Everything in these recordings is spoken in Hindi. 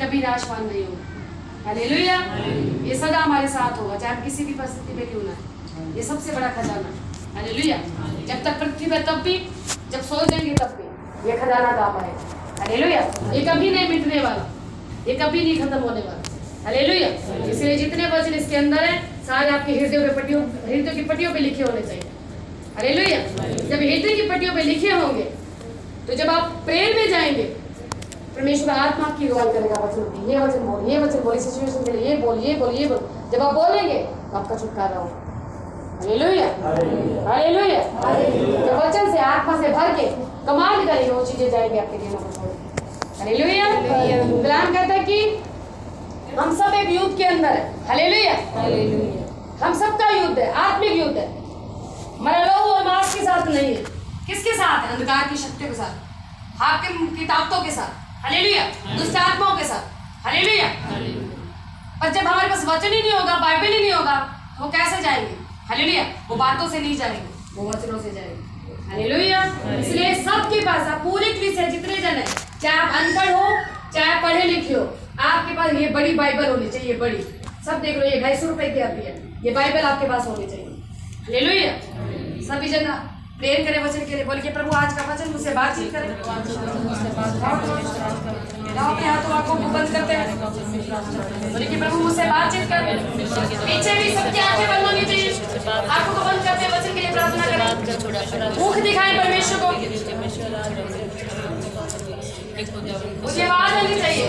कभी नाशवान नहीं होगा। हालेलुया। ये सदा हमारे साथ होगा, चाहे आप किसी भी परिस्थिति में क्यों ना है। ये सबसे बड़ा खजाना। हालेलुया। जब तक पृथ्वी पे तब भी, जब सो जाएंगे तब भी ये खजाना काम आएगा। हालेलुया। ये कभी नहीं मिटने वाला, ये कभी नहीं खत्म होने वाला। हालेलुया। इसलिए जितने वचन इसके अंदर है सारे आपके हृदय की पट्टियों पे लिखे होने चाहिए। हालेलुया। जब हृदय की पट्टियों पे लिखे होंगे तो जब आप प्रेयर में जाएंगे, परमेश्वर आत्मा की अगुवाई करेगा। वचन, ये वचन बोल, ये वचन बोल, इस सिचुएशन के लिए ये बोल, ये बोल, ये बोल। जब आप बोलेंगे तो आपका छुटकारा होगा। हालेलुया। हालेलुया। जब वचन से, आत्मा से भर के कमाल करेंगे, वो चीजें जाएंगे आपके जीवन में छोड़ के। हालेलुया। कलाम कहता है कि हम सब एक युद्ध के अंदर है। हालेलुया। हम सबका युद्ध है, आत्मिक युद्ध है। हमारा लहू और मांस के साथ नहीं है। किसके साथ है? अंधकार की शक्तियों के साथ, हाकिम की ताकतों के साथ। हालेलुया। दुष्ट आत्माओं के साथ। हालेलुया। पर जब हमारे पास वचन ही नहीं होगा, बाइबल ही नहीं होगा, तो वो कैसे जाएंगे? हालेलुया। वो बातों से नहीं जाएंगे, वो वचनों से जाएंगे। हालेलुया। इसलिए सबके पास, आप पूरी कलीसिया जितने जन है, चाहे आप अनपढ़ हो चाहे पढ़े लिखे हो, आपके पास ये बड़ी बाइबल होनी चाहिए। बड़ी, सब देख लो, ये 250 रुपए की आती है, ये बाइबल आपके पास होनी चाहिए। हालेलुया। सभी जन प्रेयर करें वचन के लिए। बोल के प्रभु आज का वचन मुझसे बातचीत करें। अपने हाथों आंखों को बंद करते हैं, बोले कि प्रभु मुझसे बातचीत कर। पीछे भी सबकी आंखें बंद होनी चाहिए, आंखों को बंद करते वचन के लिए प्रार्थना करें। मुख दिखाएं परमेश्वर को, मुझे आवाज आनी चाहिए।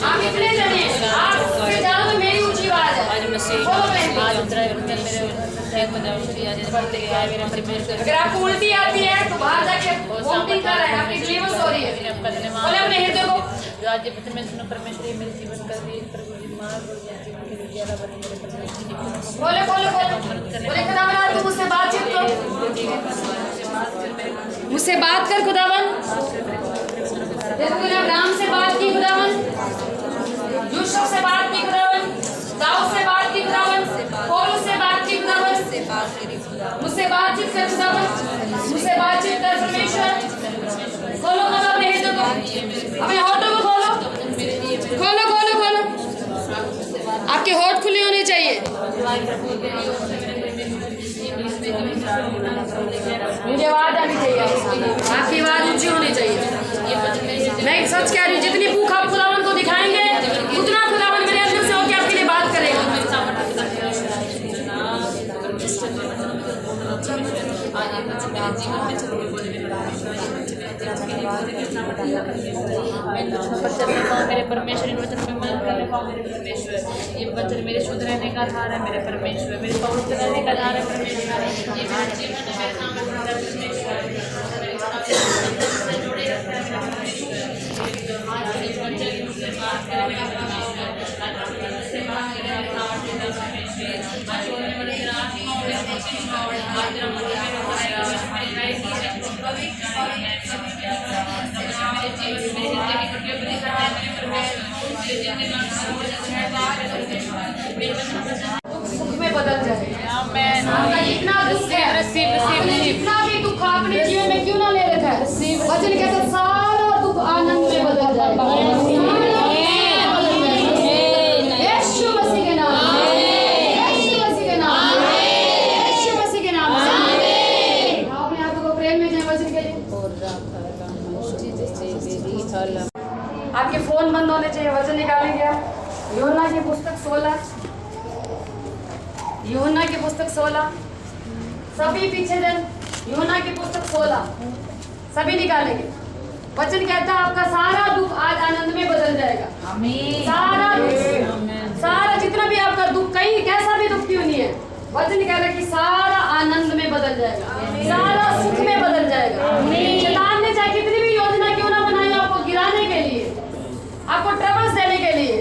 आप इतने जने, आप जानो तो मेरी ऊंची आवाज है। अगर आपको उल्टी आती है तो बाहर जाके वोमिटिंग कर रहे हैं, आपकी डिलीवर हो रही है, बोले अपने हृदय को, बोले बोले बोले खुदावन तू मुझसे बातचीत कर, मुझसे बात कर खुदावन। राम से बात की खुदावन, यूसुफ से बात की खुदावन, दाऊद से बात की खुदावन, पौलुस से बात की खुदावन। मुझसे बातचीत कर खुदावन, मुझसे बातचीत कर परमेश्वर। खोलो खोलो अपने हृदय को, अपने होठों को खोलो, खोलो खोलो खोलो। आपके होठ खुले होने चाहिए। मुझे आवाज आनी चाहिए, आपकी आवाज ऊंची होनी चाहिए। मैं सच कह रही हूँ, जितनी भूख आप खुदावन को दिखाएंगे उतना खुदावन मेरे अंदर से होकर आपके लिए बात करेगा। मेरे परमेश्वर, इन वचन में मैं करने पाऊँ मेरे परमेश्वर। ये वचन मेरे शुद्ध रहने का आधार है मेरे परमेश्वर, मेरे पवित्र रहने का आधार है परमेश्वर। ये मेरा जीवन है, मेरे नाम है परमेश्वर। जोड़े रखता है मेरा परमेश्वर। आज इस वचन मुझसे बात करे मेरा परमेश्वर, मुझसे बात करे मेरा परमेश्वर। आज होने वाली आत्मा और आत्मा और आज रमन में होएगा मेरी लाइफ की पवित्र है मेरे जीवन में, मेरे जिंदगी की पटियों पर लिखा है मेरे परमेश्वर। मेरे जिंदगी सुख में बदल जाए। आमीन। आपका जितना दुख है, आपने जितना भी दुख अपने जीवन में क्यों ना ले रखा है, वचन कहता है सारा दुख आनंद में बदल जाएगा। यीशु मसीह के नाम, यीशु मसीह के नाम, यीशु मसीह के नाम। अपने हाथों को प्रेम में जाए वचन के लिए। आपके फोन बंद होने चाहिए, वचन निकालेंगे आप। यूहन्ना की पुस्तक 16, यूहन्ना की पुस्तक 16, सभी पीछे जन यूहन्ना की पुस्तक 16 सभी निकालेंगे। वचन कहता है आपका सारा दुख आज आनंद में बदल जाएगा। आमीन। सारा दुख, सारा जितना भी आपका दुख, कहीं कैसा भी दुख क्यों नहीं है, वचन कहता है कि सारा आनंद में बदल जाएगा, सारा सुख में बदल जाएगा। शैतान ने चाहे कितनी भी योजना क्यों ना बनाई आपको गिराने के लिए, आपको ट्रबल्स देने के लिए,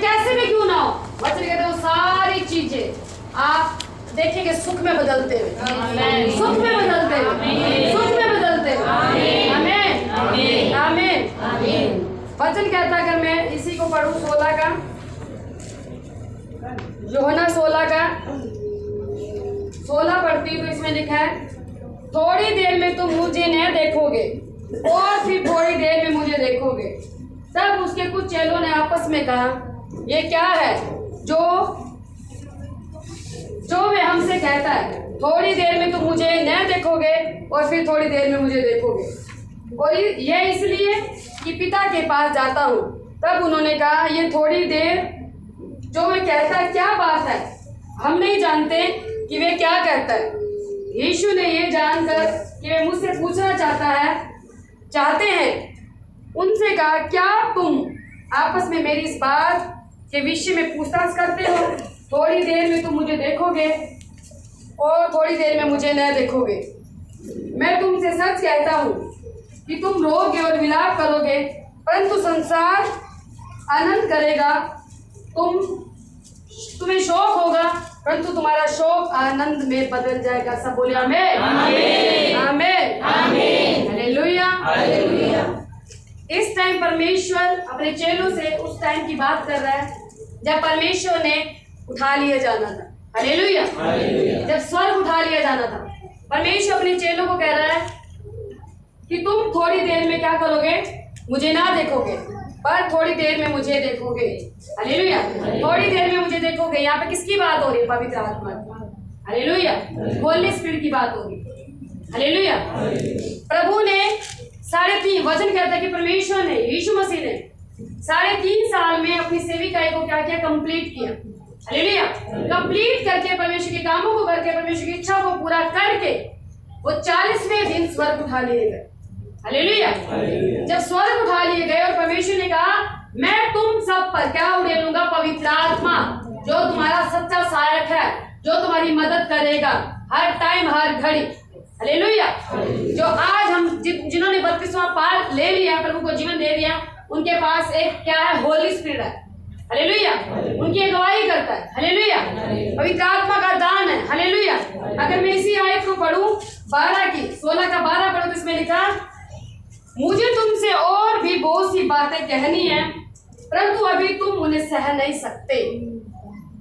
कैसे भी क्यों ना हो, वचन कहते हैं सारी चीजें आप देखेंगे सुख में बदलते हुए, सुख में बदलते हुए, सुख में बदलते हुए। आमीन आमीन आमीन। वचन कहता है, अगर मैं इसी को पढ़ूं 16 का, यूहन्ना 16 का 16 पढ़ती तो इसमें लिखा है, थोड़ी देर में तुम मुझे न देखोगे और फिर थोड़ी देर में मुझे देखोगे, तब उसके कुछ चेलों ने आपस में कहा, ये क्या है जो वे हमसे कहता है, थोड़ी देर में तुम मुझे न देखोगे और फिर थोड़ी देर में मुझे देखोगे, और यह इसलिए कि पिता के पास जाता हूँ। तब उन्होंने कहा, ये थोड़ी देर जो वे कहता है क्या बात है, हम नहीं जानते कि वे क्या कहता है। यीशु ने ये जानकर कि वे मुझसे पूछना चाहते हैं, उनसे कहा, क्या तुम आपस में मेरी इस बात के विषय में पूछताछ करते हो? थोड़ी देर में तुम मुझे देखोगे और थोड़ी देर में मुझे न देखोगे। मैं तुमसे सच कहता हूँ कि तुम रोगे और विलाप करोगे, परंतु संसार आनंद करेगा। तुम्हें शोक होगा, परंतु तुम्हारा शोक आनंद में बदल जाएगा। सब बोले आमीन, आमीन, आमीन, आमीन, हालेलुया, हालेलुया। इस टाइम परमेश्वर अपने चेलों से उस टाइम की बात कर रहा है जब परमेश्वर ने उठा लिया जाना था। हालेलुया, जब स्वर्ग उठा लिया जाना था, परमेश्वर अपने चेलों को कह रहा है कि तुम थोड़ी देर में क्या करोगे, मुझे ना देखोगे, पर थोड़ी देर में मुझे देखोगे। हालेलुया, थोड़ी देर में मुझे देखोगे। यहाँ पे किसकी बात हो रही है? पवित्र आत्मा की। हालेलुया, होली स्पिरिट की बात हो रही है। हालेलुया, प्रभु ने 3.5 वचन कहता है कि परमेश्वर ने, यीशु मसीह ने 3.5 साल में अपनी सेविकाई को क्या किया? कंप्लीट किया। हालेलुया, कंप्लीट करके परमेश्वर के कामों को करके परमेश्वर की इच्छा को पूरा करके वो 40वें दिन स्वर्ग उठा लिए गए। हालेलुया, जब स्वर्ग उठा लिए गए और परमेश्वर ने कहा, मैं तुम सब पर क्या उड़ेलूंगा? पवित्र आत्मा, जो तुम्हारा सच्चा सहायक है, जो तुम्हारी मदद करेगा हर टाइम हर घड़ी। हालेलुया, जो आज हम जिन्होंने 32वां पार ले लिया, प्रभु को जीवन दे दिया, उनके पास एक क्या है? होली स्पिरिट है। हालेलुया, उनकी अगुवाई करता है। हालेलुया, पवित्र आत्मा का दान है। हालेलुया, अगर मैं इसी आयत को पढ़ूं 16 का 12 पढ़ूं तो इसमें लिखा, मुझे तुमसे और भी बहुत सी बातें कहनी है, परंतु अभी तुम उन्हें सह नहीं सकते।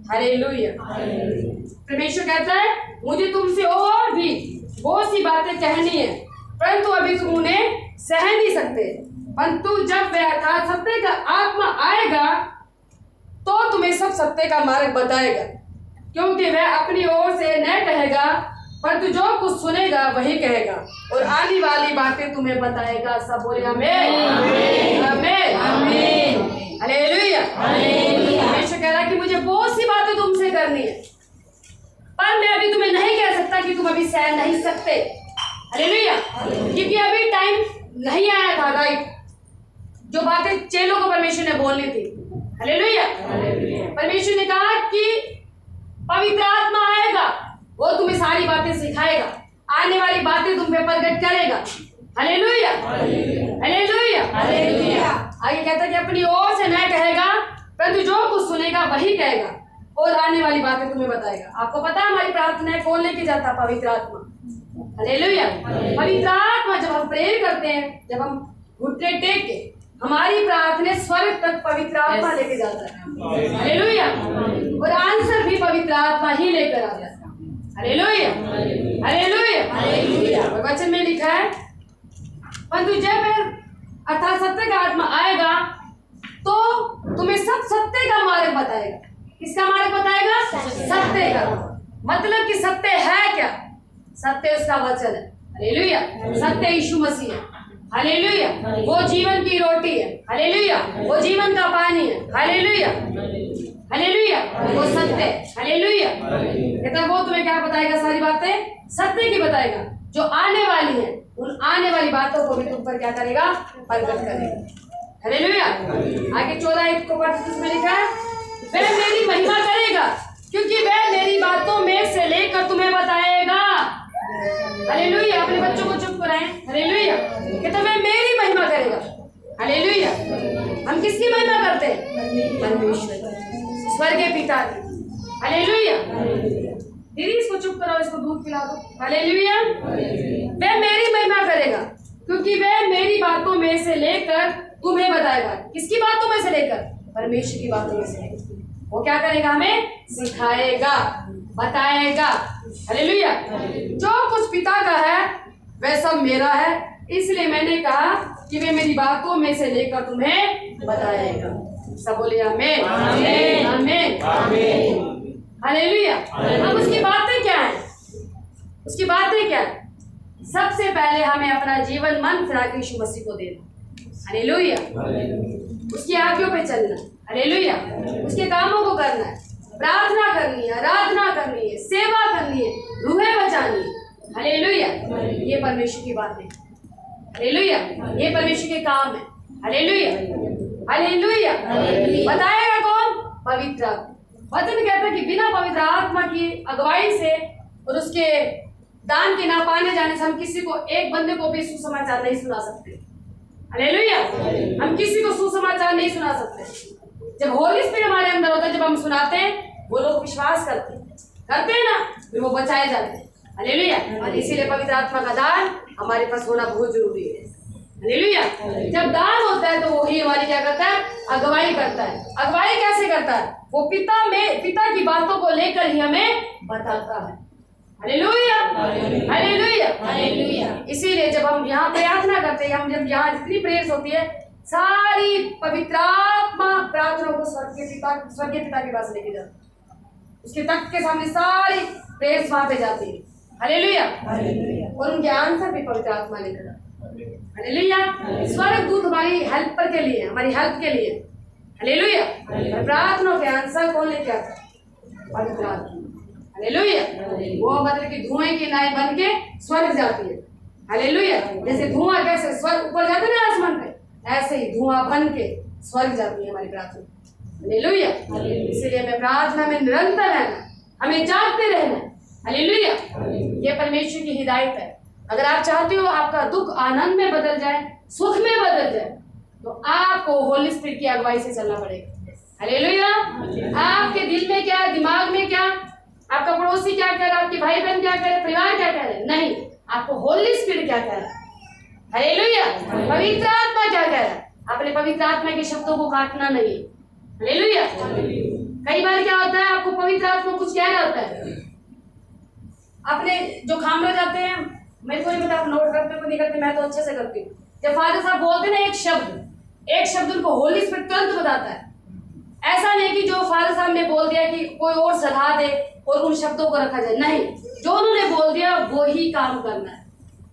हालेलुया, परमेश्वर कहता है, मुझे तुमसे और भी बहुत सी बातें कहनी है, परंतु अभी तुम उन्हें सह नहीं सकते। परंतु जब वह अर्थात सत्य का आत्मा आएगा तो तुम्हें सब सत्य का मार्ग बताएगा, क्योंकि वह अपनी ओर से न कहेगा, परंतु जो कुछ सुनेगा वही कहेगा, और आने वाली बातें तुम्हें बताएगा। सब बोले आमीन, आमीन, आमीन, हालेलुया, हालेलुया। परमेश्वर कह रहा है कि मुझे बहुत सी बातें तुमसे करनी है, पर मैं अभी तुम्हें नहीं कह सकता कि तुम अभी सह नहीं सकते। हालेलुया, क्योंकि अभी टाइम नहीं आया था, राइट, जो बातें चेलों को परमेश्वर ने बोलनी थी। हालेलुया, परमेश्वर ने कहा कि पवित्र आत्मा आएगा, वो तुम्हें सारी बातें सिखाएगा, आने वाली बातें तुम पे प्रकट करेगा। Hallelujah, hallelujah, hallelujah. आगे कहता है कि अपनी ओर से न कहेगा, परंतु जो कुछ सुनेगा वही कहेगा, और आने वाली बातें तुम्हें बताएगा। आपको पता है हमारी प्रार्थनाएं कौन लेके जाता? पवित्र आत्मा। हालेलुया, पवित्र आत्मा जब हम प्रेयर करते हैं, जब हम घुटने टेक के, हमारी प्रार्थना स्वर्ग तक पवित्र आत्मा लेके जाता है। हालेलुया, और आंसर भी पवित्र आत्मा ही लेकर आता है। Hallelujah, hallelujah, hallelujah. वचन में लिखा है, परंतु जब अर्थात सत्य का आत्मा आएगा तो तुम्हें सब सत्य का मार्ग बताएगा। किसका मार्ग बताएगा? सत्य का। मतलब कि सत्य है क्या? सत्य उसका वचन है। हालेलुया, सत्य यीशु मसीह है। हालेलुया, वो जीवन की रोटी है। हालेलुया, वो जीवन का पानी है। हालेलुया, हालेलुया, वो सत्य है। हालेलुया, कहता वो तुम्हें क्या बताएगा? सारी बातें सत्य की बताएगा, जो आने वाली है, उन आने वाली बातों को भी तुम पर क्या करेगा? प्रकट करेगा। हालेलुया, आगे 14 को पढ़ते उसमें लिखा है, वह मेरी महिमा करेगा, क्योंकि वह मेरी बातों में से लेकर तुम्हें बताएगा। हालेलुया, अपने बच्चों को चुप कराएं। हालेलुया, कहता वह मेरी महिमा करेगा। हालेलुया, हम किसकी महिमा करते हैं? परमेश्वर, स्वर्गीय पिता की। हालेलुया, दीदी इसको चुप कराओ, इसको दूध पिला दो। हालेलुया, वह मेरी महिमा करेगा, क्योंकि वह मेरी बातों में से लेकर तुम्हें बताएगा। किसकी बातों में से लेकर? परमेश्वर की बातों में से लेकर। वो क्या करेगा? हमें सिखाएगा, बताएगा। हालेलुया, जो कुछ पिता का है वह सब मेरा है, इसलिए मैंने कहा कि वे मेरी बातों में से लेकर तुम्हें बताएगा। सब बोले आमीन आमीन आमीन हालेलुया। अब उसकी बातें क्या है? उसकी बातें क्या है? सबसे पहले हमें अपना जीवन मन फिरा के यीशु मसीह को देना, हालेलुया। उसकी आज्ञाओं पे चलना, हालेलुया। उसके कामों को करना है, प्रार्थना करनी है, आराधना करनी है, सेवा करनी है, रूहें बचानी है, हालेलुया। ये परमेश्वर की बात है, हालेलुया। ये परमेश्वर के काम है, हालेलुया हालेलुया। बताएगा कौन? पवित्र आत्मा। वचन कहता है कि बिना पवित्र आत्मा की अगुवाई से और उसके दान के ना पाने जाने से हम किसी को, एक बंदे को भी सुसमाचार नहीं सुना सकते, हालेलुया। हम किसी को सुसमाचार नहीं सुना सकते। जब होली स्पिरिट हमारे अंदर होता है, जब हम सुनाते हैं, वो लोग विश्वास करते हैं ना, फिर वो बचाए जाते हैं, हालेलुया। और इसीलिए पवित्र आत्मा का दान हमारे पास होना बहुत जरूरी है, हालेलुया। जब दान होता है तो वही हमारी क्या करता है? अगुवाई करता है। अगुवाई कैसे करता है? वो पिता की बातों को लेकर ही हमें बताता है, हालेलुया हालेलुया हालेलुया। इसीलिए जब हम यहाँ प्रार्थना करते हैं, हम जब यहाँ जितनी प्रेयर्स होती है, सारी पवित्र आत्मा प्रार्थना को स्वर्गीय पिता के पास लेके जाती है। उसके तख्त के सामने सारी प्रेयर्स वहां पे जाती है, हालेलुया। और उनके आंसर भी पवित्र आत्मा लेकर जाती है, हालेलुया। स्वर्ग दूत हमारी हेल्पर के लिए, हमारी हेल्प के लिए, हालेलुया। प्रार्थना के आंसर कौन लेके आता है? पवित्र आत्मा, हालेलुया। वो मतलब कि धुएं की नाई बन के स्वर्ग जाती है, हालेलुया। जैसे धुआं कैसे स्वर्ग ऊपर जाता है ना आसमान पे, ऐसे ही धुआं बन के स्वर्ग जाती है हमारी प्रार्थना, हालेलुया। इसलिए हमें प्रार्थना में निरंतर रहना, हमें जागते रहना, हालेलुया। ये परमेश्वर की हिदायत है। अगर आप चाहते हो आपका दुख आनंद में बदल जाए, सुख में बदल जाए, तो आपको होली स्पिरिट की अगुवाई से चलना पड़ेगा, हालेलुया। आपके दिल में क्या, दिमाग में क्या, आपका पड़ोसी क्या कह रहा है, आपके भाई बहन क्या कह रहे, परिवार क्या कह रहे, नहीं, आपको होली स्पिरिट क्या कह रहा है, हालेलुया। पवित्र आत्मा क्या कह रहा है? आपने पवित्र आत्मा के शब्दों को काटना नहीं, हालेलुया। कई बार क्या होता है, आपको पवित्र आत्मा कुछ कह रहा होता है, अपने जो खामड़ जाते हैं, मेरे को नहीं पता आप नोट करते हो नहीं करते, मैं तो अच्छे से करती हूँ। जब फादर साहब बोलते ना एक शब्द उनको होली स्पिरिट तुरंत बताता है। ऐसा नहीं कि जो फादर साहब ने बोल दिया कि कोई और सलाह दे और उन शब्दों को रखा जाए, नहीं, जो उन्होंने बोल दिया वो ही काम करना है,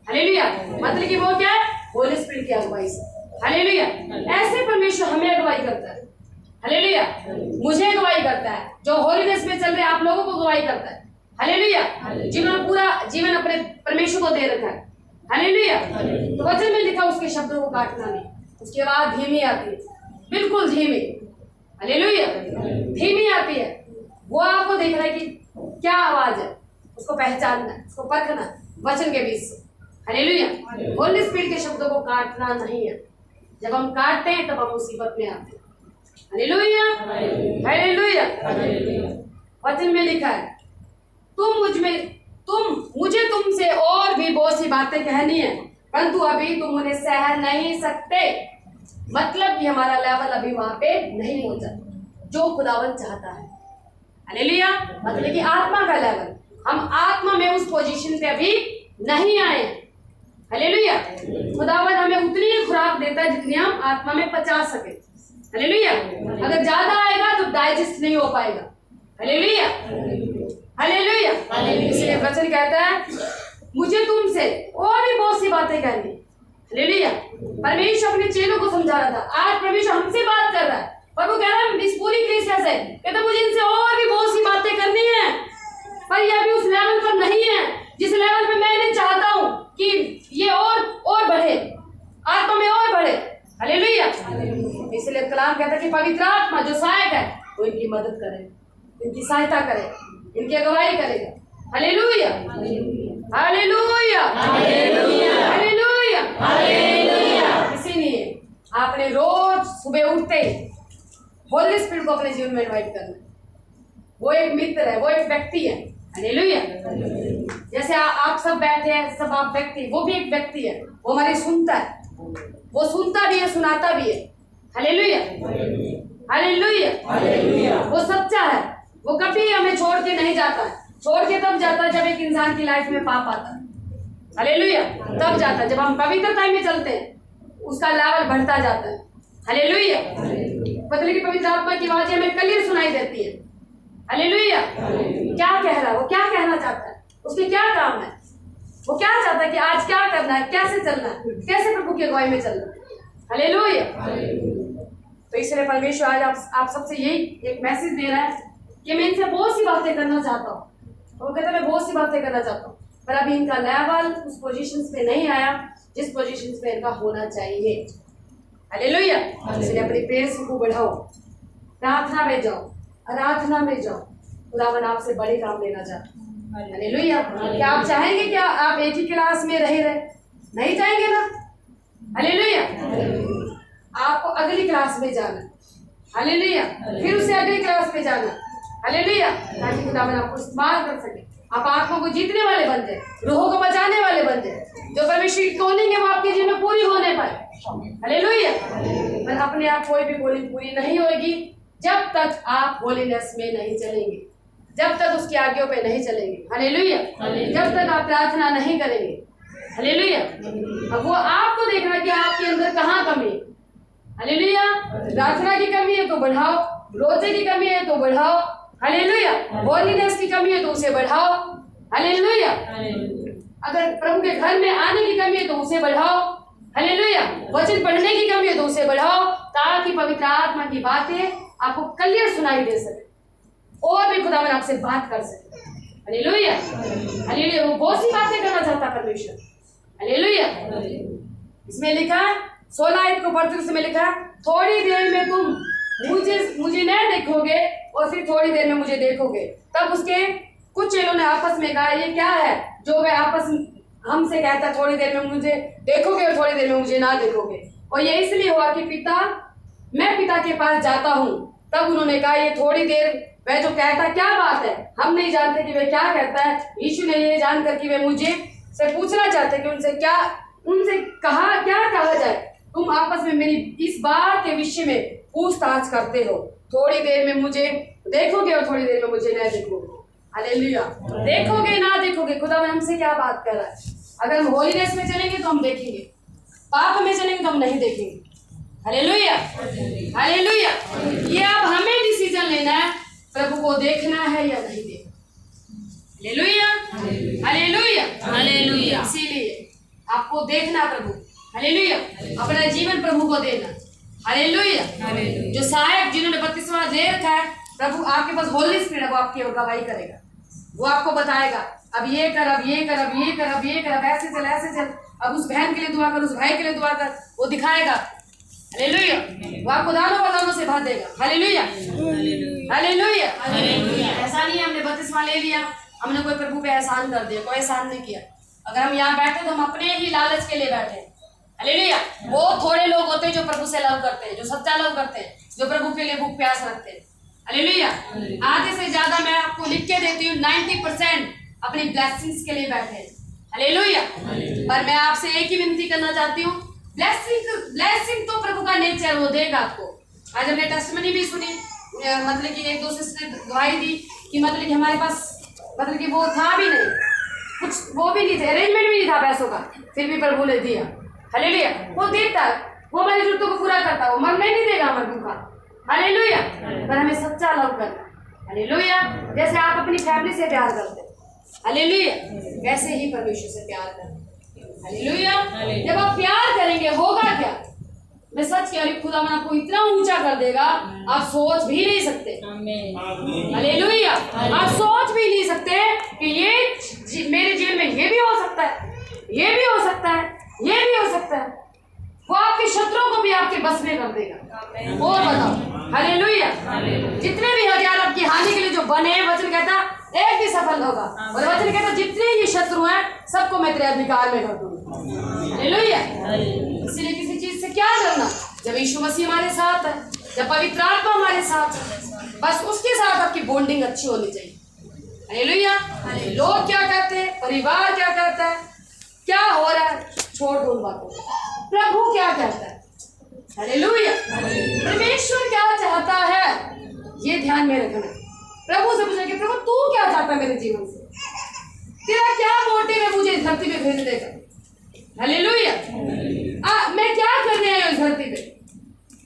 हालेलुया। मतलब कि वो क्या है? होली स्पिरिट की अगुवाई से, हालेलुया। ऐसे परमेश्वर हमें अगुवाई करता है, हालेलुया। मुझे अगुवाई करता है, जो होलीनेस में चल रहे आप लोगों को अगुवाई करता है, हालेलुया। जिन्होंने पूरा जीवन अपने परमेश्वर को दे रखा है, हालेलुया। तो वचन में लिखा उसके शब्दों को काटना नहीं। उसकी आवाज धीमी आती है, बिल्कुल धीमी, हालेलुया, धीमी आती है। वो आपको देख रहा है कि क्या आवाज है, उसको पहचानना, उसको परखना वचन के बीच से, हालेलुया। होली स्पिरिट के शब्दों को काटना नहीं है। जब हम काटते हैं तब हम मुसीबत में आते हैं, हालेलुया हालेलुया। वचन में लिखा है, मुझे तुमसे और भी बहुत सी बातें कहनी है, परंतु अभी तुम उन्हें सह नहीं सकते। मतलब कि हमारा लेवल अभी वहां पे नहीं पहुंचा जो खुदावन चाहता है, हालेलुया। मतलब कि आत्मा का लेवल, हम आत्मा में उस पोजीशन पे अभी नहीं आए, हालेलुया। खुदावन हमें उतनी ही खुराक देता है जितनी हम आत्मा में पचा सके, हालेलुया। अगर ज्यादा आएगा तो डाइजेस्ट नहीं हो पाएगा, हालेलुया हालेलुया। इसलिए वचन कहता है, मुझे तुमसे और भी बहुत सी बातें कहनी, हालेलुया। परमेश्वर अपने चेलों को समझा रहा था, आज परमेश्वर हमसे बात कर रहा है, पर वो कह रहा है इस पूरी कलीसिया से, कहता मुझे इनसे और भी बहुत सी बातें करनी है, पर ये अभी उस लेवल पर नहीं है जिस लेवल पे मैं इन्हें चाहता हूँ कि ये और बढ़े, आत्मा में और बढ़े, हालेलुया। इसलिए कलाम कहता है कि पवित्र आत्मा जो सहायक है वो इनकी मदद करे, इनकी सहायता करे, इनकी अगुवाई करेगा, हालेलुया हालेलुया हालेलुया हालेलुया। इसीलिए आपने रोज सुबह उठते होली स्पिरिट को अपने जीवन में इनवाइट करना। वो एक मित्र है, वो एक व्यक्ति है, हालेलुया। जैसे आप सब बैठे हैं, सब आप व्यक्ति, वो भी एक व्यक्ति है, वो हमारी सुनता है, वो सुनता भी है, सुनाता भी है, हालेलुया हालेलुया। वो सच्चा है, वो कभी हमें छोड़ के नहीं जाता है, छोड़ के तब जाता है जब एक इंसान की लाइफ में पाप आता है, हालेलुया। तब जाता है जब हम पवित्रता में चलते हैं, उसका लेवल बढ़ता जाता है। हालेलुया। मतलब कि पवित्र आत्मा की आवाज़ हमें क्लियर सुनाई देती है। हालेलुया। क्या कह रहा है, वो क्या कहना चाहता है, उसके क्या काम है, वो क्या चाहता है कि आज क्या करना है, कैसे चलना है, कैसे प्रभु की अगुवाई में चलना है। हालेलुया। तो इसलिए परमेश्वर आज आप सबसे यही एक मैसेज दे रहा है कि मैं इनसे बहुत सी बातें करना चाहता हूँ। वो कहता है मैं बहुत सी बातें करना चाहता हूँ, पर अभी इनका लेवल उस पोजीशन पे नहीं आया जिस पोजीशन पे इनका होना चाहिए। हालेलुया। इसलिए अपनी प्रेयर्स को बढ़ाओ, प्रार्थना में जाओ, आराधना में जाओ। खुदावन आपसे बड़े काम लेना चाहता है। हालेलुया। क्या आप चाहेंगे कि आप एक ही क्लास में रहे? नहीं चाहेंगे ना? हालेलुया। आपको अगली क्लास में जाना, हालेलुया, फिर उससे अगली क्लास में जाना, हालेलुया, ताकि खुदावन आपको इस्तेमाल कर सके। आप आत्मा को जीतने वाले बन जाए, रूहों को बचाने वाले बन जाए। जो परमेश्वर की कॉलिंग है वो आपके जीवन में पूरी होने पाए। हालेलुया। पर अपने आप कोई भी कॉलिंग पूरी नहीं होगी जब तक आप होलीनेस में नहीं चलेंगे, जब तक उसकी आज्ञाओं पे नहीं चलेंगे। हालेलुया। जब तक आप प्रार्थना नहीं करेंगे। हालेलुया। अब वो आपको देखना कि आपके अंदर कहाँ कमी है। हालेलुया। प्रार्थना की कमी है तो बढ़ाओ, रोजे की कमी है तो बढ़ाओ। हालेलुया। होलीनेस की कमी है तो उसे बढ़ाओ। हालेलुया। अगर प्रभु के घर में आने की कमी है तो उसे बढ़ाओ। हालेलुया। वचन पढ़ने की कमी है तो उसे बढ़ाओ, ताकि पवित्र आत्मा की बातें आपको क्लियर सुनाई दे सके और भी खुदावन आपसे बात कर सके। हालेलुया। हालेलुया। वो बहुत सी बातें करना चाहता परमेश्वर। हालेलुया। इसमें लिखा है 16 आयत को पढ़ते उसमें लिखा है थोड़ी देर में तुम मुझे नहीं देखोगे और फिर थोड़ी देर में मुझे देखोगे। तब उसके कुछ चेलों ने आपस में कहा ये क्या है जो वे आपस हमसे कहता है थोड़ी देर में मुझे देखोगे और थोड़ी देर में मुझे ना देखोगे। और ये इसलिए हुआ कि मैं पिता के पास जाता हूँ। तब उन्होंने कहा ये थोड़ी देर वह जो कहता क्या बात है, हम नहीं जानते कि वह क्या कहता है। यीशु ने ये जानकर कि वे मुझे से पूछना चाहते कि उनसे क्या कहा जाए। तुम आपस में मेरी इस बात के विषय में पूछताछ करते हो। थोड़ी देर में मुझे देखोगे और थोड़ी देर में मुझे नहीं देखोगे। हालेलुया। देखोगे ना देखोगे, खुदा हमसे क्या बात कर रहा है। अगर हम होलीनेस में चलेंगे तो हम देखेंगे, पाप में चलेंगे तो हम नहीं देखेंगे। हालेलुया। हालेलुया। ये अब हमें डिसीजन लेना है, प्रभु को देखना है या नहीं देखना। हालेलुया। हालेलुया। हालेलुया। इसीलिए आपको देखना प्रभु। हालेलुया। अपना जीवन प्रभु को देना। हालेलुया। जो सहायक जिन्होंने 32वां दे रखा है, प्रभु आपके पास होली स्पिरिट है, वो आपकी गवाही करेगा। वो आपको बताएगा अब ये कर, अब ये कर, अब ये कर, अब ये कर, अब ऐसे चल, ऐसे चल, अब उस बहन के लिए दुआ कर, उस भाई के लिए दुआ कर। वो दिखाएगा। हालेलुया। वो आपको दानों बदानों से भर देगा। हालेलुया। हालेलुया। ऐसा नहीं हमने 32वां ले लिया, हमने कोई प्रभु पे एहसान कर दिया, कोई एहसान नहीं किया। अगर हम यहाँ बैठे तो हम अपने ही लालच के लिए बैठे। हालेलुया। वो थोड़े लोग होते हैं जो प्रभु से लव करते हैं, जो सच्चा लव करते हैं, जो प्रभु के लिए भूख प्यास रखते हैं। हालेलुया। आधे से ज्यादा मैं आपको लिख के देती हूँ 90% अपनी ब्लेसिंग्स के लिए बैठे। हालेलुया। पर मैं आपसे एक ही विनती करना चाहती हूँ, ब्लेसिंग तो प्रभु का नेचर, वो देगा आपको। आज हमने टेस्टमनी भी सुनी, मतलब कि एक दो सिस्टर ने गवाही दी कि मतलब कि हमारे पास मतलब कि वो था भी नहीं, कुछ वो भी नहीं थे, अरेंजमेंट भी नहीं था पैसों का, फिर भी प्रभु ने दिया। हालेलुया। वो देता है, वो हमारी जरूरतों को पूरा करता है, वो मरने नहीं देगा हमारे भूखा। हालेलुया। पर हमें सच्चा लव करना। हालेलुया। जैसे आप अपनी फैमिली से प्यार करते हैं, हालेलुया, वैसे ही परमेश्वर से प्यार करना। हालेलुया। जब आप प्यार करेंगे होगा क्या? मैं सच कह रही हूँ, खुदा आपको इतना ऊंचा कर देगा आप सोच भी नहीं सकते। हालेलुया। आप सोच भी नहीं सकते कि ये मेरे जीवन में ये भी हो सकता है, ये भी हो सकता है, ये भी हो सकता है। वो आपके शत्रुओं को भी आपके बस में कर देगा। और बताओ। हालेलुया। जितने भी हथियार आपकी हानि के लिए जो बने, वचन कहता एक भी सफल होगा। और वचन कहता जितने ये शत्रु हैं सबको मैं तेरे अधिकार में कर दूंगा। हालेलुया। इसलिए किसी चीज से क्या डरना, जब यीशु मसीह हमारे साथ है, जब पवित्र आत्मा हमारे साथ है, बस उसके साथ आपकी बॉन्डिंग अच्छी होनी चाहिए। हालेलुया। लोग क्या कहते हैं, परिवार क्या कहता है, क्या हो रहा है, छोड़ दो उन बातों को। प्रभु क्या कहता है। हालेलुया। परमेश्वर क्या चाहता है, ये ध्यान में रखना। प्रभु से पूछना कि प्रभु तू क्या चाहता है मेरे जीवन से। तेरा क्या मोटिव है मुझे इस धरती पे भेजने का? हालेलुया। मैं क्या करने आया इस धरती पे?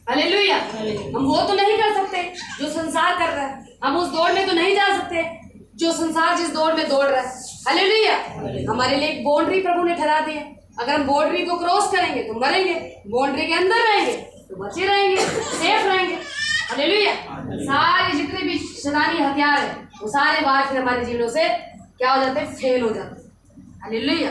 हालेलुया। हम वो तो नहीं कर सकते जो संसार कर रहा है, हम उस दौड़ में तो नहीं जा सकते जो संसार जिस दौड़ में दौड़ रहा है। हालेलुया। हमारे लिए एक बाउंड्री प्रभु ने ठहरा दी है। अगर हम बाउंड्री को क्रॉस करेंगे तो मरेंगे, बाउंड्री के अंदर रहेंगे तो बचे रहेंगे, सेफ रहेंगे। हालेलुया। सारे जितने भी शैतानी हथियार है वो सारे बाहर फिर हमारे जीवनों से क्या हो जाते हैं? फेल हो जाते हैं। हालेलुया।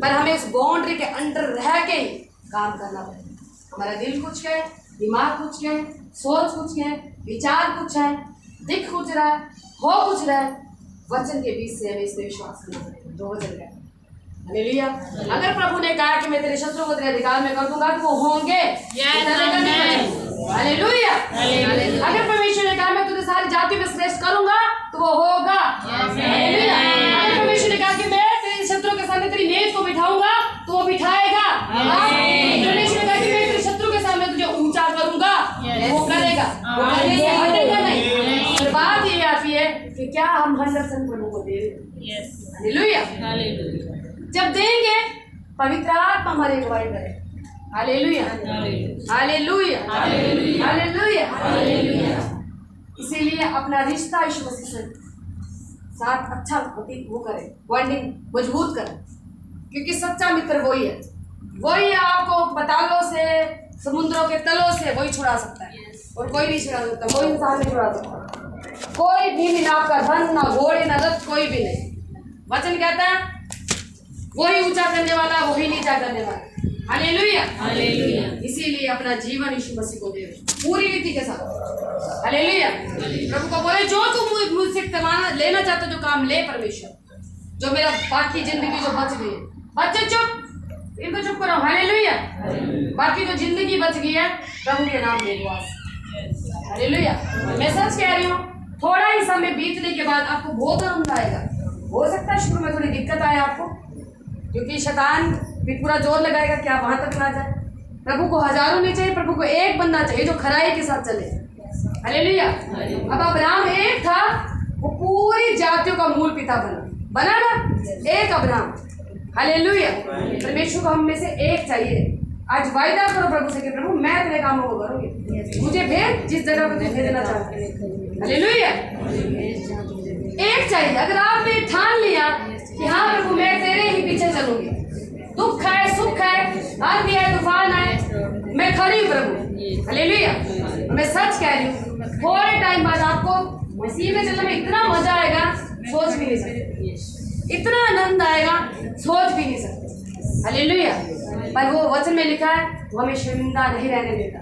पर हमें उस बाउंड्री के अंदर रह के ही काम करना पड़ेगा। हमारा दिल कुछ है, दिमाग कुछ है, सोच कुछ है, विचार कुछ है, दिख कुछ रहा है, हो कुछ रहा है, वचन के बीच से हमें इस पे विश्वास करना पड़ेगा। 2 वचन का हालेलुया। अगर प्रभु ने कहा कि मैं तेरे शत्रु को तेरे अधिकार में कर दूंगा तो वो होंगे। हालेलुया। अगर परमेश्वर ने कहा मैं तुझे सारी जाति में श्रेष्ठ करूंगा तो वो होगा। हालेलुया। अगर परमेश्वर ने कहा कि मैं तेरे शत्रु के सामने तेरी मेज को बिठाऊंगा तो वो बिठाएगा। परमेश्वर ने कहा कि मैं तेरे शत्रु के सामने तुझे ऊंचा करूंगा, वो करेगा, वो करने से हटेगा नहीं। और बात ये आती है कि क्या हम 100% प्रभु को दे रहे हैं? हालेलुया। जब देंगे पवित्र आत्मा हमारी अगुवाई करे। हालेलुया। हालेलुया। हालेलुया। इसीलिए अपना रिश्ता यीशु मसीह से साथ अच्छा वो करे, बॉन्डिंग मजबूत करे, क्योंकि सच्चा मित्र वही है। वही आपको बतालों से, समुद्रों के तलों से वही छुड़ा सकता है और कोई नहीं छुड़ा सकता। कोई इंसान नहीं छुड़ा सकता, कोई भी, ना आपका धन, ना घोड़े, ना रथ, कोई भी नहीं। वचन कहता है वही ऊंचा करने वाला, वही नीचा करने वाला। हालेलुया। इसीलिए अपना जीवन यीशु मसीह को दे पूरी रीति के साथ। हालेलुया। प्रभु को बोले जो तुम मुझसे लेना चाहते हो जो काम ले परमेश्वर, जो मेरा बाकी जिंदगी जो बच गई है। बच्चे चुप, इनको चुप करो। हालेलुया। बाकी जो जिंदगी बच गई है प्रभु के नाम में वास। हालेलुया। मैं सच कह रही हूँ, थोड़ा ही समय बीतने के बाद आपको बहुत आनंद आएगा। हो सकता है शुरू में थोड़ी दिक्कत आए आपको, क्योंकि शैतान भी पूरा जोर लगाएगा कि आप वहां तक ना जाए। प्रभु को हजारों नहीं चाहिए, प्रभु को एक बंदा चाहिए जो खराई के साथ चले। हालेलुया। अब अब्राहम एक था, वो पूरी जातियों का मूल पिता बना ना, एक अब्राहम। हालेलुया। परमेश्वर को हम में से एक चाहिए। आज वायदा करो प्रभु से कि प्रभु मैं तेरे कामों को करूंगी, मुझे भेज जिस जगह पर तुझे भेजना चाहते हैं। हालेलुया। एक चाहिए। अगर आपने ठान लिया कि हाँ प्रभु मैं तेरे ही पीछे चलूंगी, दुख है, सुख है, आंधी है, तूफान है, मैं खड़ी हूँ प्रभु। हालेलुया। मैं सच कह रही हूँ, थोड़े टाइम बाद आपको मसीह में चलने में इतना मजा आएगा सोच भी नहीं सकते, इतना आनंद आएगा सोच भी नहीं सकते। हालेलुया। पर वो वचन में लिखा है वो हमें शर्मिंदा नहीं रहने देता।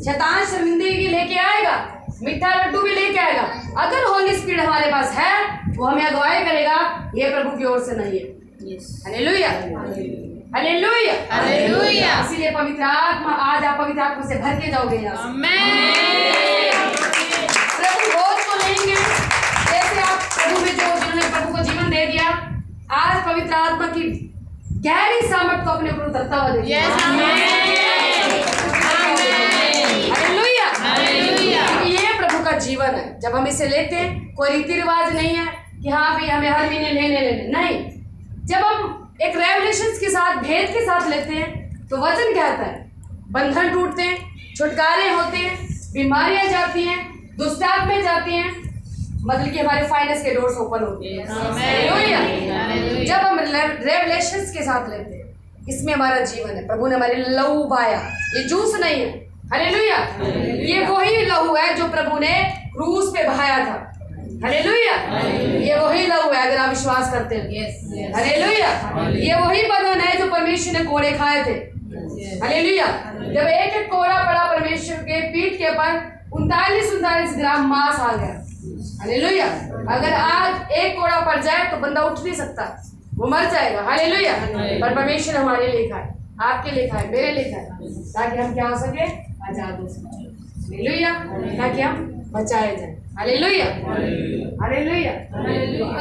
शैतान शर्मिंदगी लेके आएगा, मीठा लड्डू भी लेके आएगा। अगर होली स्पिरिट हमारे पास है वो हमें अगुवाई करेगा, ये प्रभु की ओर से नहीं है। हालेलुया। हालेलुया। हालेलुया। इसीलिए पवित्र आत्मा, आज आप पवित्र आत्मा से भर के जाओगे यहाँ। प्रभु भोज को लेंगे, जैसे आप प्रभु में जो जिन्होंने प्रभु को जीवन दे दिया, आज पवित्र आत्मा की गहरी सामर्थ को अपने ऊपर उतरता हुआ देखिए। हालेलुया। ये प्रभु का जीवन है। जब हम इसे लेते हैं, कोई रीति रिवाज नहीं है कि हाँ भाई हमें हर महीने लेने नहीं। जब हम एक रेवलेशंस के साथ, भेद के साथ लेते हैं तो वचन कहता है बंधन टूटते हैं, छुटकारे होते हैं, बीमारियां जाती हैं, दुष्ट आत्माएं जाती हैं, मतलब कि हमारे फाइनेंस के डोर्स ओपन होते हैं। जब हम रेवलेशंस के साथ लेते हैं, इसमें हमारा जीवन है। प्रभु ने हमारे लहू बहाया, ये जूस नहीं है। हालेलुया। ये वही लहू है जो प्रभु ने क्रूस पे बहाया था। हालेलुया। ये वही लहू है अगर आप विश्वास करते हैं। हालेलुया। ये वही बदन है जो परमेश्वर ने कोड़े खाए थे। हालेलुया। जब एक एक कोड़ा पड़ा परमेश्वर के पीठ के ऊपर, 39 ग्राम मांस आ गया। हालेलुया। अगर आज एक कोड़ा पड़ जाए तो बंदा उठ नहीं सकता, वो मर जाएगा। हालेलुया। पर परमेश्वर हमारे लिए खाए, आपके लिए खाए, मेरे लिए खाए, ताकि हम क्या हो सके, आजाद हो सके। हालेलुया। ताकि हम बचाए जाए। हालेलुया। हालेलुया।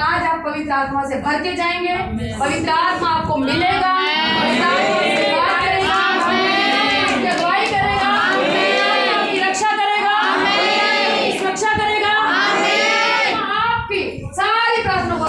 आज आप पवित्र आत्मा से भर के जाएंगे, पवित्र आत्मा आपको मिलेगा, अगुवाई करेगा, आपकी रक्षा करेगा, सुरक्षा करेगा, आपकी सारी प्रार्थना को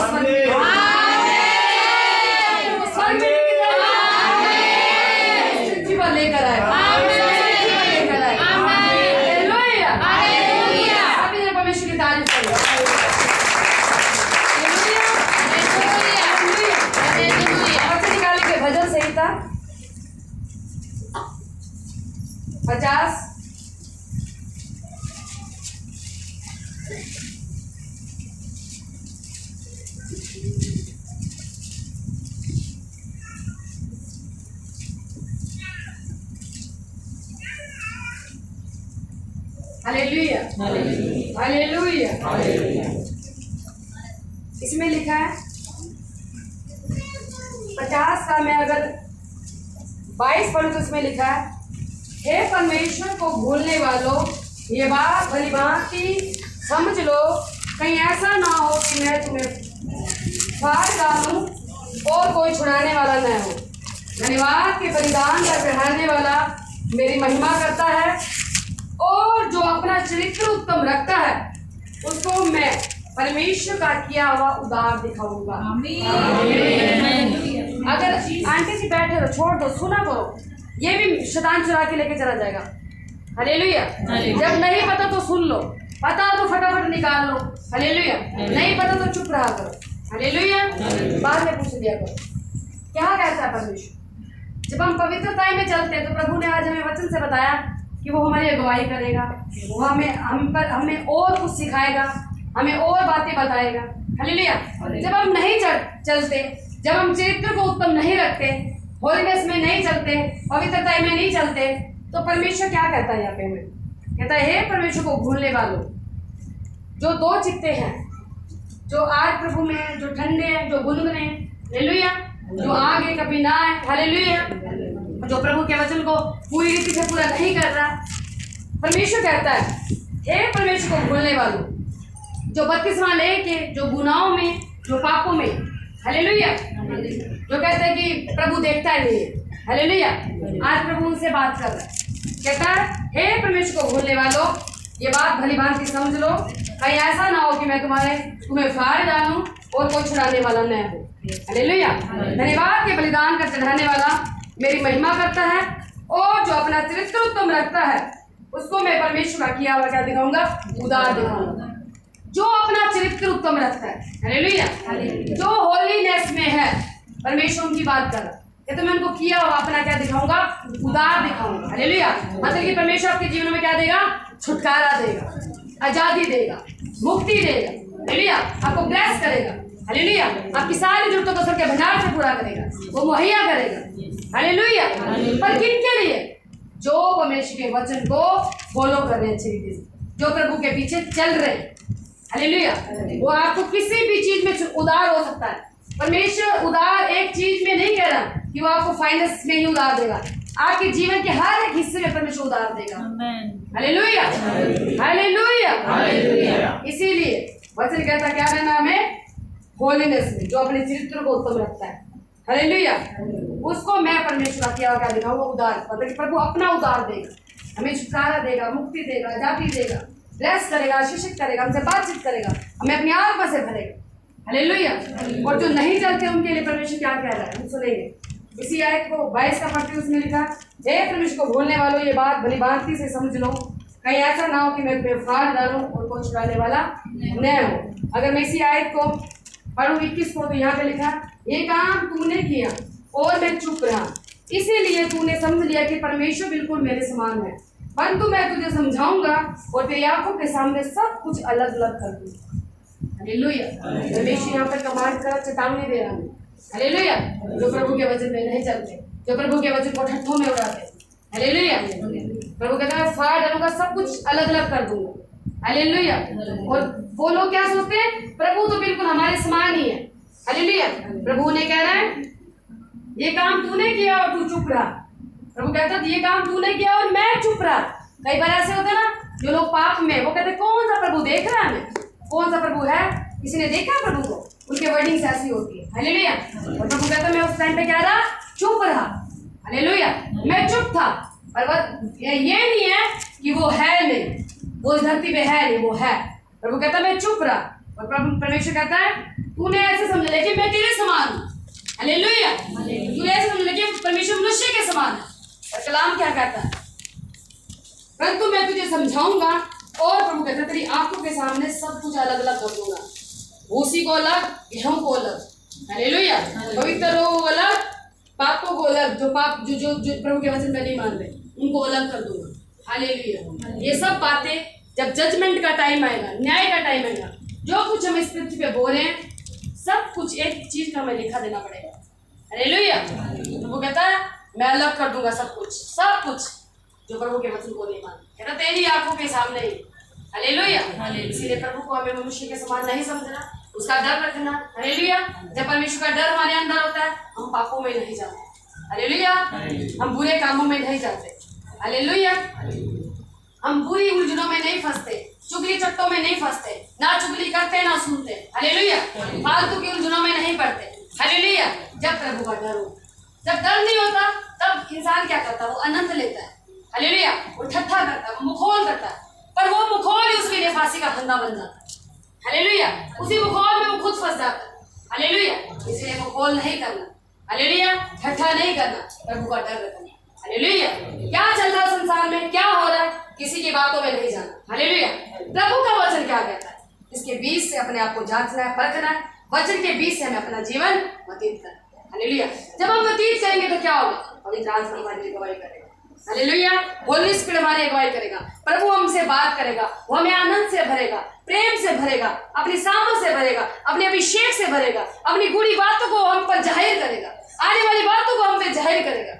हालेलुया, हालेलुया। इसमें लिखा है 50 का मैं अगर 22 पढ़ूं तो इसमें लिखा है, हे परमेश्वर को भूलने वालों, ये बात भली भांति समझ लो, कहीं ऐसा ना हो कि मैं तुम्हें फाड़ डालूं और कोई छुड़ाने वाला न हो। धन्यवाद के बलिदान का चढ़ाने वाला मेरी महिमा करता है, और जो अपना चरित्र उत्तम रखता है उसको मैं परमेश्वर का किया हुआ उदार दिखाऊंगा। अगर आंटी जी बैठे तो छोड़ दो, सुना करो, ये भी शैतान चुरा के लेके चला जाएगा। हालेलुया। जब नहीं पता तो सुन लो, पता तो फटाफट निकाल लो। हालेलुया। नहीं पता तो चुप रहा करो। हालेलुया। बाद में पूछ लिया करो क्या कहता है परमेश्वर। जब हम पवित्रता में चलते हैं तो प्रभु ने आज हमें वचन से बताया कि वो हमारी अगुवाई करेगा, वो हमें और कुछ सिखाएगा, हमें और बातें बताएगा। हालेलुया। जब हम नहीं चलते, जब हम चरित्र को उत्तम नहीं रखते, होलीनेस में नहीं चलते, पवित्रता में नहीं चलते, तो परमेश्वर क्या कहता है यहाँ पे हमें? कहता है, हे परमेश्वर को भूलने वालों, जो दो चित्ते हैं, जो आज प्रभु में, जो ठंडे हैं, जो गुनगुने हैं, हालेलुया, जो आगे कभी ना है, हालेलुया, जो प्रभु के वचन को पूरी रीति से पूरा नहीं कर रहा। परमेश्वर कहता है, हे परमेश्वर को भूलने वालों, जो बत्तीसवां लेके, जो गुनाहों में, जो पापों में, हालेलुया, जो कहते हैं कि प्रभु देखता ही नहीं है, हालेलुया, आज प्रभु उनसे बात कर रहा है। कहता है, हे परमेश्वर को भूलने वालों, ये बात भली भांति समझ लो, कहीं ऐसा ना हो कि मैं तुम्हें फाड़ डालूं और कोई छुड़ाने वाला न हो। हालेलुया। धन्यवाद के बलिदान का चढ़ाने वाला मेरी महिमा करता है, और जो अपना चरित्र उत्तम रखता है उसको मैं परमेश्वर का किया हुआ क्या दिखाऊंगा? उदार दिखाऊंगा। जो अपना चरित्र उत्तम रखता है, हालेलुया, जो होलीनेस में है, परमेश्वर उनकी बात कर रहा है, तो मैं उनको किया हुआ अपना क्या दिखाऊंगा? उदार दिखाऊंगा। हालेलुया। मतलब कि परमेश्वर आपके जीवन में क्या देगा? छुटकारा देगा, आजादी देगा, मुक्ति देगा। हालेलुया। आपको ब्लेस करेगा। हालेलुया। आपकी सारी जरूरतों को सबके भंडार से पूरा करेगा, वो मुहैया करेगा। हालेलुया। पर किनके लिए? जो परमेश्वर के वचन को फॉलो कर रहे हैं, अच्छी रीति से, जो प्रभु के पीछे चल रहे हैं। हालेलुया। वो आपको किसी भी चीज में उदार हो सकता है। परमेश्वर उदार एक चीज में नहीं कह रहा कि वो आपको फाइनेंस में ही उदार देगा, आपके जीवन के हर एक हिस्से में परमेश्वर उदार देगा। Hallelujah, hallelujah. इसीलिए वचन कहता क्या रहना हमें? होलीनेस में, जो अपने चरित्र को उत्तम रखता है। हालेलुया। उसको मैं परमेश्वर का किया हुआ क्या दिखाऊंगा? उदार। मतलब कि प्रभु अपना उदार देगा, हमें छुटकारा देगा, मुक्ति देगा, आजादी देगा, ब्लेस करेगा, आशीषित करेगा, हमसे बातचीत करेगा, हमें अपनी आत्मा से भरेगा। हालेलुया। और जो नहीं चलते उनके लिए परमेश्वर क्या कह रहा है, हम सुनेंगे। इसी आयत को 22 का पढ़ते उसमें लिखा, हे परमेश्वर को भूलने वालों, ये बात भली भांति से समझ लो, कहीं ऐसा ना हो कि मैं तुम्हें फाड़ डालूं और कोई छुड़ाने वाला न हो। अगर मैं इसी आयत को पढ़ूं 21 को, तो यहाँ पे लिखा, ये काम तूने किया और मैं चुप रहा, इसीलिए तूने समझ लिया कि परमेश्वर बिल्कुल मेरे समान है, परंतु मैं तुझे समझाऊंगा और तेरी आंखों के सामने सब कुछ अलग अलग कर दूंगा। हालेलुया। परमेश्वर यहाँ पर कमांड करा, चेतावनी दे रहा है। हालेलुया। जो प्रभु के वचन में नहीं चलते, जो प्रभु के वचन को ठट्ठों में उड़ाते, हालेलुया, प्रभु कहता है फाड़ डालूंगा, सब कुछ अलग अलग कर दूंगा। हालेलुया। और वो लोग क्या सोचते हैं? प्रभु तो बिल्कुल हमारे समान ही है। हालेलुया। प्रभु ने कह रहा है, ये काम तूने किया और तू चुप रहा। प्रभु कहता है, ये काम तूने किया और मैं चुप रहा। कई बार ऐसे होता है ना, जो लोग पाप में, वो कहते कौन सा प्रभु देख रहा है हमें, कौन सा प्रभु है, किसी ने देखा प्रभु को? उनके वर्डिंग्स ऐसी होती है। हालेलुया। और प्रभु कहता है, मैं उस टाइम पे क्या रहा? चुप रहा। हालेलुया। मैं चुप था। पर ये नहीं है कि वो है नहीं, वो इस धरती पे है नहीं, वो है। प्रभु कहता है मैं चुप रहा, और प्रभु परमेश्वर कहता है तूने ऐसे समझ लिया कि मैं तेरे समान हूँ। हालेलुया। तूने ऐसे समझ लिया कि परमेश्वर मनुष्य के समान है। और कलाम क्या कहता है? परंतु मैं तुझे समझाऊंगा, और प्रभु कहता है तेरी आंखों के सामने सब कुछ अलग अलग कर दूंगा। भूसी को अलग, गेहूं को अलग। हालेलुया। पवित्र लोगों को अलग, पापों को अलग, जो पाप जो प्रभु के वचन में नहीं मान रहे उनको अलग कर दूंगा। हालेलुया। ये सब बातें जब जजमेंट का टाइम आएगा, न्याय का टाइम आएगा, जो कुछ हम इस पृथ्वी पे बोल रहे हैं सब कुछ एक चीज का हमें लिखा देना पड़ेगा। हालेलुया। तो वो कहता है मैं अलग कर दूंगा सब कुछ जो प्रभु के वचन को नहीं माने। कहता तेरी आंखों के सामने ही। हालेलुया। इसीलिए प्रभु को हमें मनुष्य के समान नहीं समझना, उसका डर रखना। हालेलुया। जब परमेश्वर का डर हमारे अंदर होता है हम पापों में नहीं जाते। हालेलुया। हम बुरे कामों में नहीं जाते। हालेलुया। हम बुरी उलझनों में नहीं फंसते, चुगली चट्टों में नहीं फंसते, ना चुगली करते ना सुनते। हालेलुया। फालतू की उलझनों में नहीं पड़ते। हालेलुया। जब प्रभु का डर हो, जब डर नहीं होता तब इंसान क्या करता है, वो आनंद लेता है। हालेलुया। वो ठट्ठा करता है, वो मुखौल करता है, पर वो मुखौल ही उसके लिए फांसी का फंदा बन जाता है। हालेलुया। उसी मुखौल में वो खुद फंस जाता है। हालेलुया। इसलिए मुखौल नहीं करना। हालेलुया। ठट्ठा नहीं करना, प्रभु का डर रखना। हालेलुया। क्या चल रहा है संसार में, क्या हो रहा है, किसी की बातों में नहीं जाना। हालेलुया। प्रभु का वचन क्या कहता है, इसके बीच से अपने आप को जांचना है, परखना है। वचन के बीच से हमें अपना जीवन व्यतीत करना है। हालेलुया। जब हम व्यतीत करेंगे तो क्या होगा, पवित्र आत्मा हमारी अगुवाई करेगा। हालेलुया। होली स्पिरिट हमारी अगुवाई करेगा, प्रभु हमसे बात करेगा, वो हमें आनंद से भरेगा, प्रेम से भरेगा, अपनी सामर्थ से भरेगा, अपने अभिषेक से भरेगा, अपनी बुरी बातों को हम पर जाहिर करेगा, आने वाली बातों को हम पे जाहिर करेगा।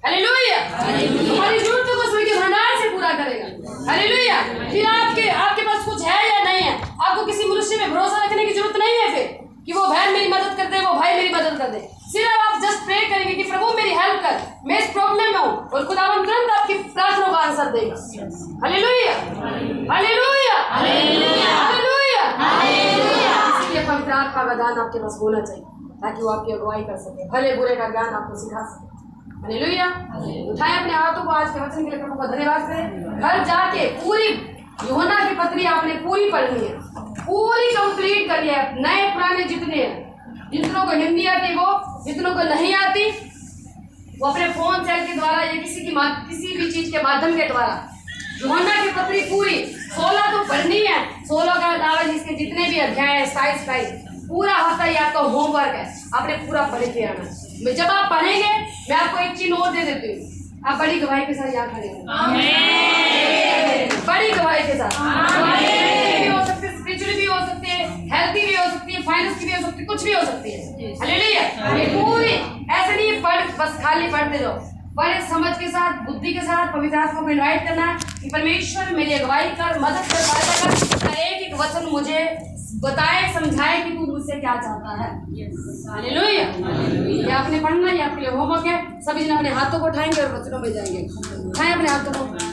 हालेलुया। हमारी जरूरतों को स्वर्ग के भंडार से पूरा करेगा। हालेलुया। फिर आपके पास कुछ है या नहीं है, आपको किसी मनुष्य में भरोसा रखने की जरूरत नहीं है फिर कि वो बहन मेरी मदद कर दे, वो भाई मेरी मदद कर दे। सिर्फ आप जस्ट प्रे करेंगे कि प्रभु मेरी हेल्प कर, मैं इस प्रॉब्लम में हूँ, और खुदावन तुरंत आपकी प्रार्थना का आंसर देगा। हालेलुया। हालेलुया। हालेलुया। इसलिए पवित्र आत्मा का दान आपके पास होना चाहिए ताकि वो आपकी अगुवाई कर सके, भले बुरे का ज्ञान आपको सिखा सके। हालेलुया। उठाएं अपने हाथों को, आज के वचन के लिए प्रभु का धन्यवाद करें। घर जाके पूरी यूहन्ना की पत्री आपने पूरी पढ़नी है, पूरी कंप्लीट करनी है। नए पुराने जितने हैं, जितनों को हिंदी आती वो, जितनों को नहीं आती वो अपने फोन सेल के द्वारा या किसी भी चीज के माध्यम के द्वारा यूहन्ना की पत्री पूरी 16 तो पढ़नी है। 16 का अलावा जिसके जितने भी अध्याय है, 27 पूरा हफ्ता ये आपका होमवर्क है, आपने पूरा पढ़ के आना। जब आप पढ़ेंगे मैं आपको एक चीज और दे देती हूँ, आप बड़ी गवाही के साथ यहाँ खड़े होंगे। बड़ी गवाही के साथ भी हो सकती है, स्पिरिचुअली भी हो सकती है, हेल्थी भी हो सकती है, फाइनेंस की भी हो सकती है, कुछ भी हो सकती है। हालेलुया। ये पूरी ऐसे नहीं पढ़ बस खाली पढ़ते जाओ, बड़े समझ के साथ, बुद्धि के साथ पवित्र आत्मा को इनवाइट करना है कि परमेश्वर मेरी अगुवाई कर, मदद कर, सहायता कर, एक एक वचन मुझे बताए, समझाए कि तू मुझसे क्या चाहता है। हालेलुया। ये आपने पढ़ना, ये आपके लिए होमवर्क है। सभी जन अपने हाथों को उठाएंगे और वचनों में जाएंगे। उठाएं अपने हाथों को।